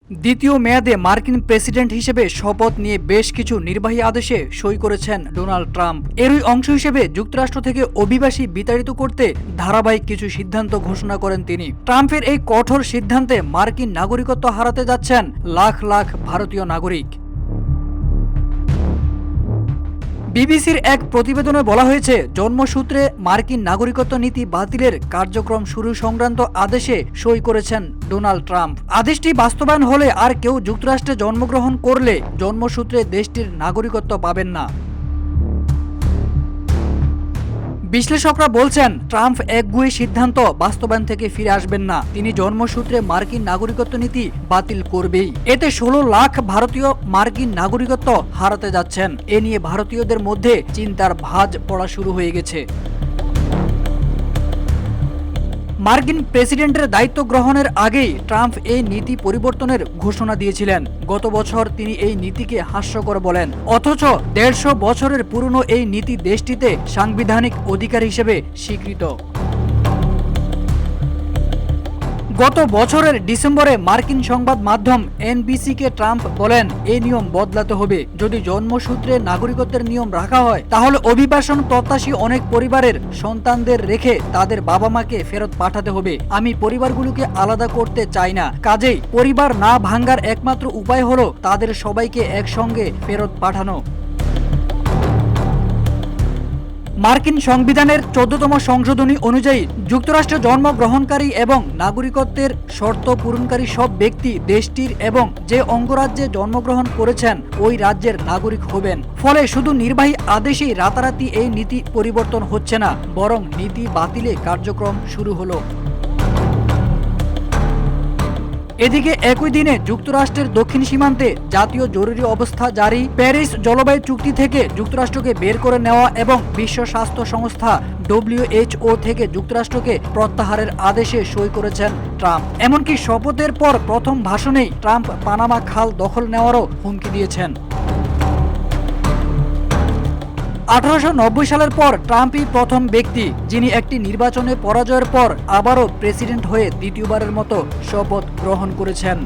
দ্বিতীয় মেয়াদে মার্কিন প্রেসিডেন্ট হিসেবে শপথ নিয়ে বেশ কিছু নির্বাহী আদেশে সই করেছেন ডোনাল্ড ট্রাম্প। এরই অংশ হিসেবে যুক্তরাষ্ট্র থেকে অভিবাসী বিতাড়িত করতে ধারাবাহিক কিছু সিদ্ধান্ত ঘোষণা করেন তিনি। ট্রাম্পের এই কঠোর সিদ্ধান্তে মার্কিন নাগরিকত্ব হারাতে যাচ্ছেন লাখ লাখ ভারতীয় নাগরিক। বিবিসির এক প্রতিবেদনে বলা হয়েছে, জন্মসূত্রে মার্কিন নাগরিকত্ব নীতি বাতিলের কার্যক্রম শুরু সংক্রান্ত আদেশে সই করেছেন ডোনাল্ড ট্রাম্প। আদেশটি বাস্তবায়ন হলে আর কেউ যুক্তরাষ্ট্রে জন্মগ্রহণ করলে জন্মসূত্রে দেশটির নাগরিকত্ব পাবেন না। বিশ্লেষকরা বলছেন, ট্রাম্প একগুঁয়ে সিদ্ধান্ত বাস্তবায়ন থেকে ফিরে আসবেন না। তিনি জন্মসূত্রে মার্কিন নাগরিকত্ব নীতি বাতিল করবেই। এতে 16 লাখ ভারতীয় মার্কিন নাগরিকত্ব হারাতে যাচ্ছেন। এ নিয়ে ভারতীয়দের মধ্যে চিন্তার ভাঁজ পড়া শুরু হয়ে গেছে। মার্কিন প্রেসিডেন্টের দায়িত্ব গ্রহণের আগেই ট্রাম্প এই নীতি পরিবর্তনের ঘোষণা দিয়েছিলেন। গত বছর তিনি এই নীতিকে হাস্যকর বলেন। অথচ 150 বছরের পুরনো এই নীতি দেশটিতে সাংবিধানিক অধিকার হিসেবে স্বীকৃত। গত বছরের ডিসেম্বরে মার্কিন সংবাদ মাধ্যম এনবিসিকে ট্রাম্প বলেন, এই নিয়ম বদলাতে হবে। যদি জন্মসূত্রে নাগরিকত্বের নিয়ম রাখা হয়, তাহলে অভিবাসন প্রত্যাশী অনেক পরিবারের সন্তানদের রেখে তাদের বাবা মাকে ফেরত পাঠাতে হবে। আমি পরিবারগুলোকে আলাদা করতে চাই না। কাজেই পরিবার না ভাঙ্গার একমাত্র উপায় হলো তাদের সবাইকে একসঙ্গে ফেরত পাঠানো। মার্কিন সংবিধানের 14তম সংশোধনী অনুযায়ী যুক্তরাষ্ট্রে জন্মগ্রহণকারী এবং নাগরিকত্বের শর্ত পূরণকারী সব ব্যক্তি দেশটির এবং যে অঙ্গরাজ্যে জন্মগ্রহণ করেছেন ওই রাজ্যের নাগরিক হবেন। ফলে শুধু নির্বাহী আদেশেই রাতারাতি এই নীতি পরিবর্তন হচ্ছে না, বরং নীতি বাতিলে কার্যক্রম শুরু হলো। এদিকে একই দিনে যুক্তরাষ্ট্রের দক্ষিণ সীমান্তে জাতীয় জরুরি অবস্থা জারি, প্যারিস জলবায়ু চুক্তি থেকে যুক্তরাষ্ট্রকে বের করে নেওয়া এবং বিশ্ব স্বাস্থ্য সংস্থা WHO থেকে যুক্তরাষ্ট্রকে প্রত্যাহারের আদেশে সই করেছেন ট্রাম্প। এমনকি শপথের পর প্রথম ভাষণেই ট্রাম্প পানামা খাল দখল নেওয়ারও হুমকি দিয়েছেন। 1890 সালের পর ট্রাম্পই প্রথম ব্যক্তি যিনি একটি নির্বাচনে পরাজয়ের পর আবারও প্রেসিডেন্ট হয়ে দ্বিতীয়বারের মতো শপথ গ্রহণ করেছেন।